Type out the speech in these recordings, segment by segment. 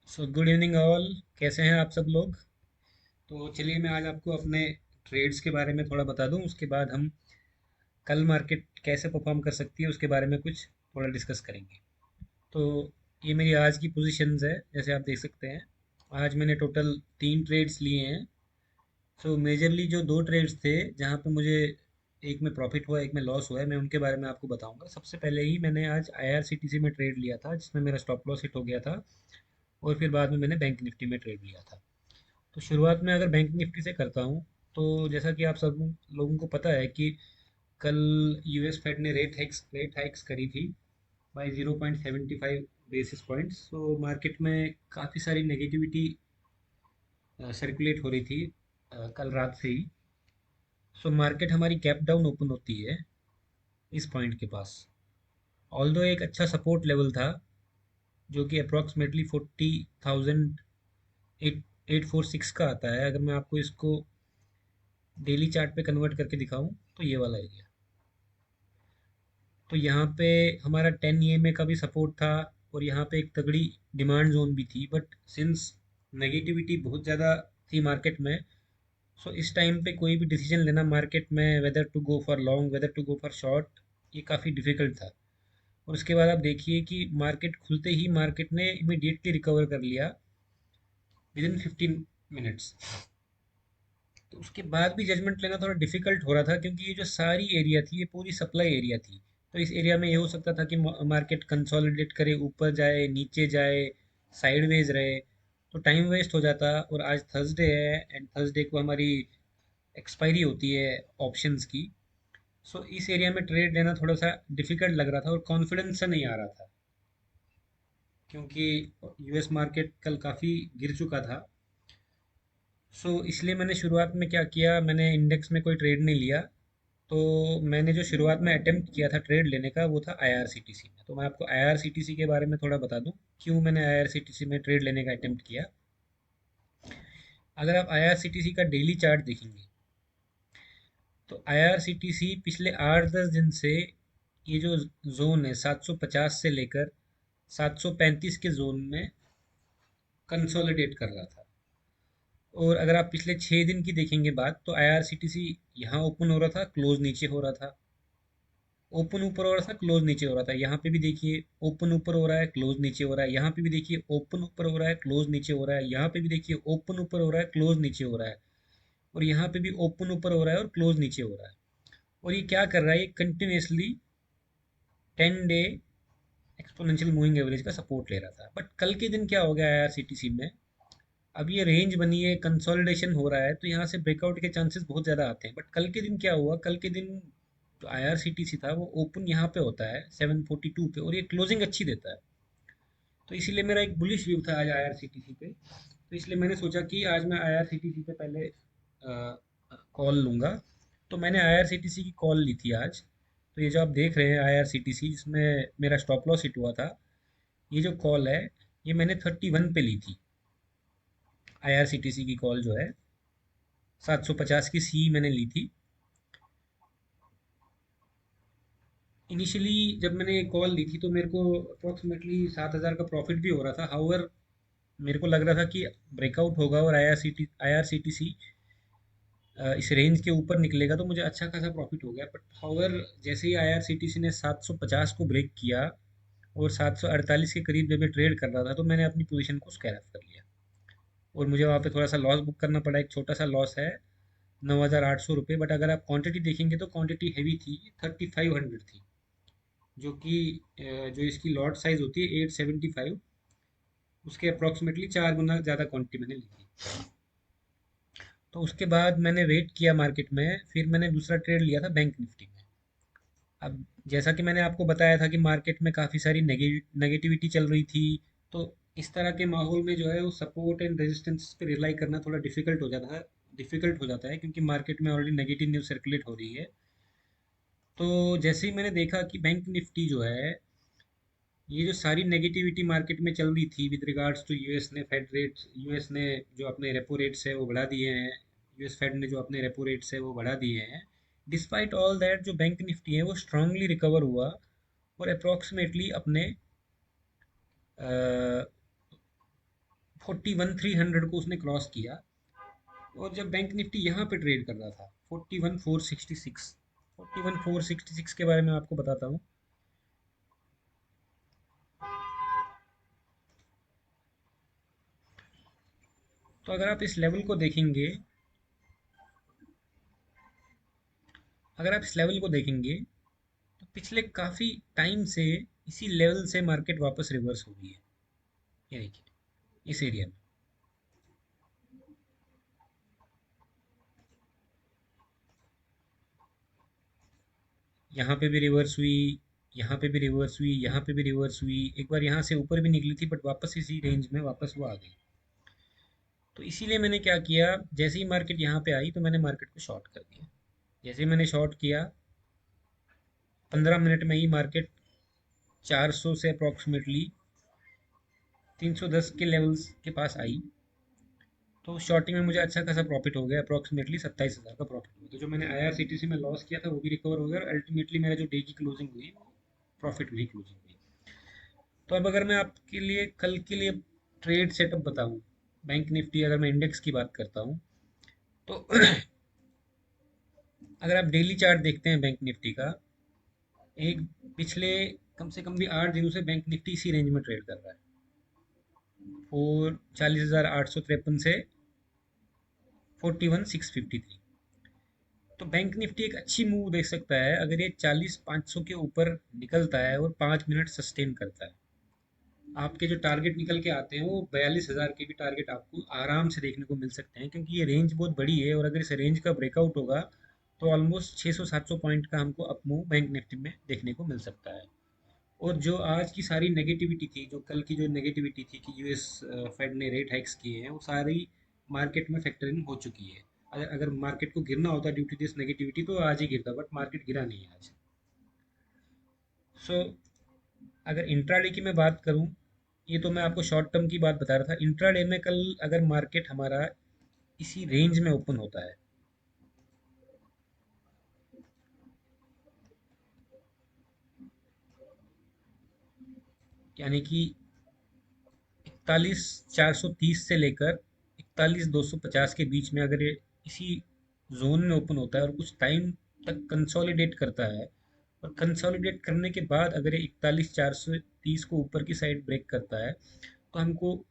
So good evening all. कैसे हैं आप सब लोग? तो चलिए मैं आज आपको अपने ट्रेड्स के बारे में थोड़ा बता दूं, उसके बाद हम कल मार्केट कैसे परफॉर्म कर सकती है उसके बारे में कुछ थोड़ा डिस्कस करेंगे। तो ये मेरी आज की पोजीशंस है, जैसे आप देख सकते हैं। आज मैंने टोटल 3 ट्रेड्स लिए हैं। सो मेजरली जो 2 ट्रेड्स थे जहाँ पे मुझे एक में प्रॉफिट हुआ एक में लॉस हुआ है, मैं उनके बारे में आपको बताऊंगा। सबसे पहले ही मैंने आज आईआरसीटीसी में ट्रेड लिया था जिसमें मेरा स्टॉप लॉस हिट हो गया था, और फिर बाद में मैंने बैंक निफ्टी में ट्रेड लिया था। तो शुरुआत में अगर बैंक निफ्टी से करता हूँ, तो जैसा कि आप सब लोगों को पता है कि कल यूएस फेड ने रेट हाइक्स करी थी बाय 0.75 बेसिस पॉइंट्स। तो मार्केट में काफ़ी सारी नेगेटिविटी सर्कुलेट हो रही थी कल रात से ही। सो मार्केट हमारी गैप डाउन ओपन होती है इस पॉइंट के पास। ऑल्दो एक अच्छा सपोर्ट लेवल था जो कि अप्रॉक्सीमेटली 40,000 846 का आता है। अगर मैं आपको इसको डेली चार्ट पे कन्वर्ट करके दिखाऊं तो ये वाला एरिया, तो यहाँ पे हमारा 10 EMA का भी सपोर्ट था, और यहाँ पे एक तगड़ी डिमांड जोन भी थी। बट सिंस नेगेटिविटी बहुत ज़्यादा थी मार्केट में, सो इस टाइम पे कोई भी डिसीजन लेना मार्केट में, whether to go for long whether to go for short, ये काफ़ी डिफिकल्ट था। और उसके बाद आप देखिए कि मार्केट खुलते ही मार्केट ने इमीडिएटली रिकवर कर लिया विद इन 15 मिनट्स। तो उसके बाद भी जजमेंट लेना थोड़ा डिफिकल्ट हो रहा था, क्योंकि ये जो सारी एरिया थी ये पूरी सप्लाई एरिया थी। तो इस एरिया में ये हो सकता था कि मार्केट कंसोलिडेट करे, ऊपर जाए नीचे जाए, साइडवेज रहे, तो टाइम वेस्ट हो जाता। और आज थर्सडे है एंड थर्सडे को हमारी एक्सपायरी होती है ऑप्शंस की। सो इस एरिया में ट्रेड लेना थोड़ा सा डिफिकल्ट लग रहा था और कॉन्फिडेंस सा नहीं आ रहा था, क्योंकि यूएस मार्केट कल काफ़ी गिर चुका था। सो इसलिए मैंने शुरुआत में क्या किया, मैंने इंडेक्स में कोई ट्रेड नहीं लिया। तो मैंने जो शुरुआत में अटेम्प्ट किया था ट्रेड लेने का वो था आईआरसीटीसी में। तो मैं आपको आईआरसीटीसी के बारे में थोड़ा बता दूं क्यों मैंने आईआरसीटीसी में ट्रेड लेने का अटेम्प्ट किया। अगर आप आईआरसीटीसी का डेली चार्ट देखेंगे, तो आईआरसीटीसी पिछले 8-10 दिन से ये जो जोन है 750 से लेकर 735 के जोन में कंसोलिडेट कर रहा था। और अगर आप पिछले 6 दिन की देखेंगे बात, तो आईआरसीटीसी यहाँ ओपन हो रहा था, क्लोज नीचे हो रहा था, ओपन ऊपर हो रहा था, क्लोज नीचे हो रहा था। यहाँ पे भी देखिए ओपन ऊपर हो रहा है, क्लोज नीचे हो रहा है। यहाँ पे भी देखिए ओपन ऊपर हो रहा है, क्लोज नीचे हो रहा है। यहाँ पे भी देखिए ओपन ऊपर हो रहा है, क्लोज नीचे हो रहा है। और यहाँ पे भी ओपन ऊपर हो रहा है और क्लोज नीचे हो रहा है। और ये क्या कर रहा है, ये continuously 10 day exponential moving average का सपोर्ट ले रहा था। बट कल के दिन क्या हो गया आईआरसीटीसी में, अब ये रेंज बनी है, कंसोलिडेशन हो रहा है, तो यहाँ से ब्रेकआउट के चांसेस बहुत ज़्यादा आते हैं। बट कल के दिन क्या हुआ, कल के दिन जो आईआरसीटीसी था वो ओपन यहाँ पे होता है 742 पे, और ये क्लोजिंग अच्छी देता है। तो इसीलिए मेरा एक बुलिश व्यू था आज आईआरसीटीसी पे। तो इसलिए मैंने सोचा कि आज मैं आईआरसीटीसी पे पहले कॉल लूँगा। तो मैंने आईआरसीटीसी की कॉल ली थी आज। तो ये जो आप देख रहे हैं आईआरसीटीसी जिसमें मेरा स्टॉप लॉस हिट हुआ था, ये जो कॉल है ये मैंने 31 पे ली थी। आईआरसीटीसी की कॉल जो है 750 की सी मैंने ली थी। इनिशियली जब मैंने कॉल ली थी तो मेरे को अप्रॉक्सीमेटली 7,000 का प्रॉफिट भी हो रहा था। हाउएवर मेरे को लग रहा था कि ब्रेकआउट होगा और आईआरसीटीसी इस रेंज के ऊपर निकलेगा तो मुझे अच्छा खासा प्रॉफिट हो गया। बट हाउएवर जैसे ही आईआरसीटीसी ने 750 को ब्रेक किया और 748 के करीब जब ये ट्रेड कर रहा था, तो मैंने अपनी पोजीशन को स्क्वायर ऑफ कर लिया। और मुझे वहाँ पे थोड़ा सा लॉस बुक करना पड़ा, एक छोटा सा लॉस है 9,800 रुपये। बट अगर आप क्वांटिटी देखेंगे तो क्वांटिटी हैवी थी, 3,500 थी, जो कि जो इसकी लॉट साइज होती है 875, उसके अप्रॉक्सीमेटली 4 गुना ज़्यादा क्वांटिटी मैंने ली थी। तो उसके बाद मैंने वेट किया मार्केट में, फिर मैंने दूसरा ट्रेड लिया था बैंक निफ्टी में। अब जैसा कि मैंने आपको बताया था कि मार्केट में काफ़ी सारी नेगेटिविटी चल रही थी, तो इस तरह के माहौल में जो है वो सपोर्ट एंड रेजिस्टेंस पे रिलाई करना थोड़ा डिफिकल्ट हो जाता है, क्योंकि मार्केट में ऑलरेडी नेगेटिव न्यूज़ सर्कुलेट हो रही है। तो जैसे ही मैंने देखा कि बैंक निफ्टी जो है, ये जो सारी नेगेटिविटी मार्केट में चल रही थी विद रिगार्ड्स टू यूएस ने फेड रेट्स, यूएस ने जो अपने रेपो रेट्स है वो बढ़ा दिए हैं, यूएस फेड ने जो अपने रेपो रेट्स है वो बढ़ा दिए हैं। डिस्पाइट ऑल दैट जो बैंक निफ्टी है वो स्ट्रांगली रिकवर हुआ, और अप्रॉक्सीमेटली अपने 41,300 को उसने क्रॉस किया। और जब बैंक निफ्टी यहाँ पे ट्रेड कर रहा था 41,466, 41,466 के बारे में आपको बताता हूँ। तो अगर आप इस लेवल को देखेंगे, अगर आप इस लेवल को देखेंगे तो पिछले काफ़ी टाइम से इसी लेवल से मार्केट वापस रिवर्स हो रही है। ये देखिए इस एरिया में, यहाँ पे भी रिवर्स हुई, यहाँ पे भी रिवर्स हुई, यहाँ पे भी रिवर्स हुई, एक बार यहाँ से ऊपर भी निकली थी बट वापस इसी रेंज में वापस वो आ गई। तो इसीलिए मैंने क्या किया, जैसे ही मार्केट यहाँ पे आई तो मैंने मार्केट को शॉर्ट कर दिया। जैसे ही मैंने शॉर्ट किया 15 मिनट में ही मार्केट 400 से अप्रॉक्सीमेटली 310 के लेवल्स के पास आई। तो शॉर्टिंग में मुझे अच्छा खासा प्रॉफिट हो गया, अप्रॉक्सीमेटली 27,000 का प्रॉफिट हुआ। तो जो मैंने आईआरसीटीसी में लॉस किया था वो भी रिकवर हो गया, और अल्टीमेटली मेरा जो डे की क्लोजिंग हुई प्रॉफिट में ही क्लोजिंग हुई। तो अब अगर मैं आपके लिए कल के लिए ट्रेड सेटअप बताऊं, बैंक निफ्टी अगर मैं इंडेक्स की बात करता हूं तो अगर आप डेली चार्ट देखते हैं बैंक निफ्टी का, एक पिछले कम से कम भी 8 दिनों से बैंक निफ्टी इसी रेंज में ट्रेड कर रहा है, और 40,853 से 41,653। तो बैंक निफ्टी एक अच्छी मूव देख सकता है अगर ये 40,500 के ऊपर निकलता है और 5 मिनट सस्टेन करता है। आपके जो टारगेट निकल के आते हैं वो 42,000 के भी टारगेट आपको आराम से देखने को मिल सकते हैं, क्योंकि ये रेंज बहुत बड़ी है, और अगर इस रेंज का ब्रेकआउट होगा तो ऑलमोस्ट 600-700 पॉइंट का हमको अप मूव बैंक निफ्टी में देखने को मिल सकता है। और जो आज की सारी नेगेटिविटी थी, जो कल की जो नेगेटिविटी थी कि यूएस फेड ने रेट हाइक्स किए हैं, वो सारी मार्केट में फैक्टर इन हो चुकी है। अगर अगर मार्केट को गिरना होता ड्यू टू दिस नेगेटिविटी तो आज ही गिरता, बट मार्केट गिरा नहीं है आज। सो अगर इंट्राडे की मैं बात करूं, ये तो मैं आपको शॉर्ट टर्म की बात बता रहा था। इंट्राडे में कल अगर मार्केट हमारा इसी रेंज में ओपन होता है, यानी कि 41,430 से लेकर 41,250 के बीच में अगर ये इसी जोन में ओपन होता है और कुछ टाइम तक कंसोलिडेट करता है, और कंसोलिडेट करने के बाद अगर ये 41,430 को ऊपर की साइड ब्रेक करता है तो हमको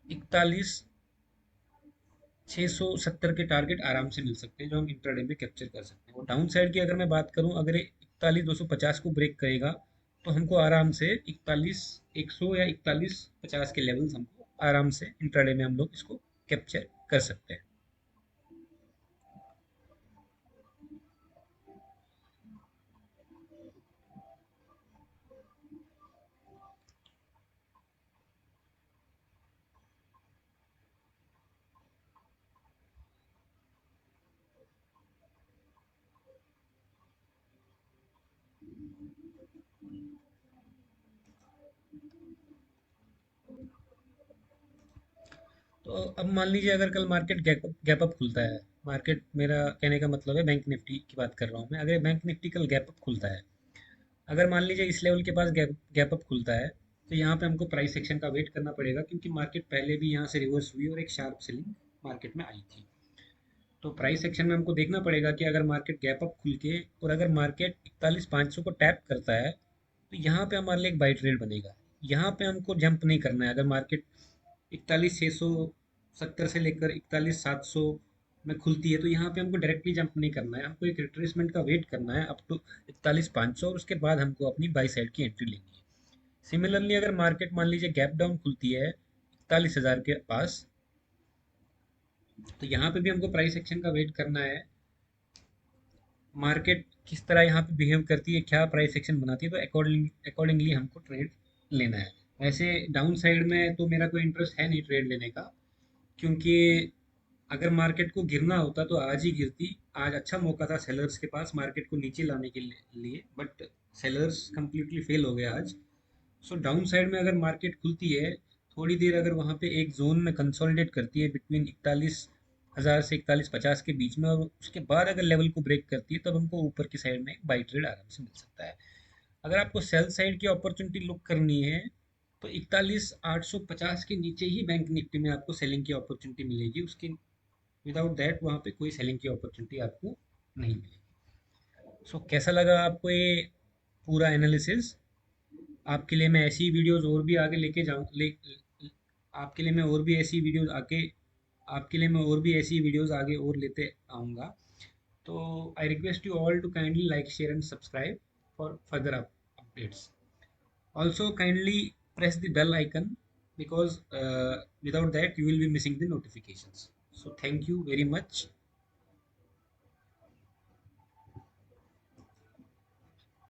41,670 के टारगेट आराम से मिल सकते हैं, जो हम इंट्राडे में कैप्चर कर सकते हैं। और डाउन साइड की अगर मैं बात करूं, अगर ये 41,250 को ब्रेक करेगा तो हमको आराम से 41,100 या 41,50 के लेवल्स हमको आराम से इंट्राडे में हम लोग इसको कैप्चर कर सकते हैं। तो अब मान लीजिए अगर कल मार्केट गैप अप खुलता है, मार्केट, मेरा कहने का मतलब है बैंक निफ्टी की बात कर रहा हूँ मैं, अगर बैंक निफ्टी कल गैप अप खुलता है, अगर मान लीजिए इस लेवल के पास गैप अप खुलता है, तो यहाँ पे हमको प्राइस एक्शन का वेट करना पड़ेगा, क्योंकि मार्केट पहले भी यहाँ से रिवर्स हुई और एक शार्प सेलिंग मार्केट में आई थी। तो प्राइस एक्शन में हमको देखना पड़ेगा कि अगर मार्केट गैप अप खुल के और अगर मार्केट 41,500 को टैप करता है तो यहाँ पे हमारे लिए एक बाई ट्रेड बनेगा। यहाँ पे हमको जंप नहीं करना है। अगर मार्केट 41,670 से लेकर 41,700 में खुलती है तो यहाँ पे हमको डायरेक्टली जंप नहीं करना है, हमको एक रिट्रेसमेंट का वेट करना है अप टू 41,500, और उसके बाद हमको अपनी बाई साइड की एंट्री लेनी है। सिमिलरली अगर मार्केट मान लीजिए गैप डाउन खुलती है 41,000 के पास, तो यहाँ पे भी हमको प्राइस एक्शन का वेट करना है। मार्केट किस तरह यहाँ पे बिहेव करती है, क्या प्राइस एक्शन बनाती है, तो अकॉर्डिंगली हमको ट्रेड लेना है। वैसे डाउन साइड में तो मेरा कोई इंटरेस्ट है नहीं ट्रेड लेने का, क्योंकि अगर मार्केट को गिरना होता तो आज ही गिरती। आज अच्छा मौका था सेलर्स के पास मार्केट को नीचे लाने के लिए, बट सेलर्स कंप्लीटली फेल हो गए आज। सो डाउन साइड में अगर मार्केट खुलती है, थोड़ी देर अगर वहाँ पे एक जोन में कंसोलिडेट करती है बिटवीन 41,000 से 41,50 के बीच में, और उसके बाद अगर लेवल को ब्रेक करती है, तब हमको ऊपर की साइड में बाई ट्रेड आराम से मिल सकता है। अगर आपको सेल साइड की अपॉर्चुनिटी लुक करनी है तो 41,850 के नीचे ही बैंक निफ्टी में आपको सेलिंग की अपॉर्चुनिटी मिलेगी, उसके विदाउट दैट वहाँ पे कोई सेलिंग की अपॉर्चुनिटी आपको नहीं मिलेगी। सो कैसा लगा आपको ये पूरा एनालिसिस? आपके लिए मैं ऐसी वीडियोस और भी आगे लेके जाऊँ आपके लिए मैं और भी ऐसी वीडियोस आके आपके लिए मैं और भी ऐसी वीडियोस आगे और लेते आऊँगा। तो I request you all to kindly like share and subscribe for further updates. Also, kindly press the bell icon because without that, you will be missing the notifications. So, thank you very much.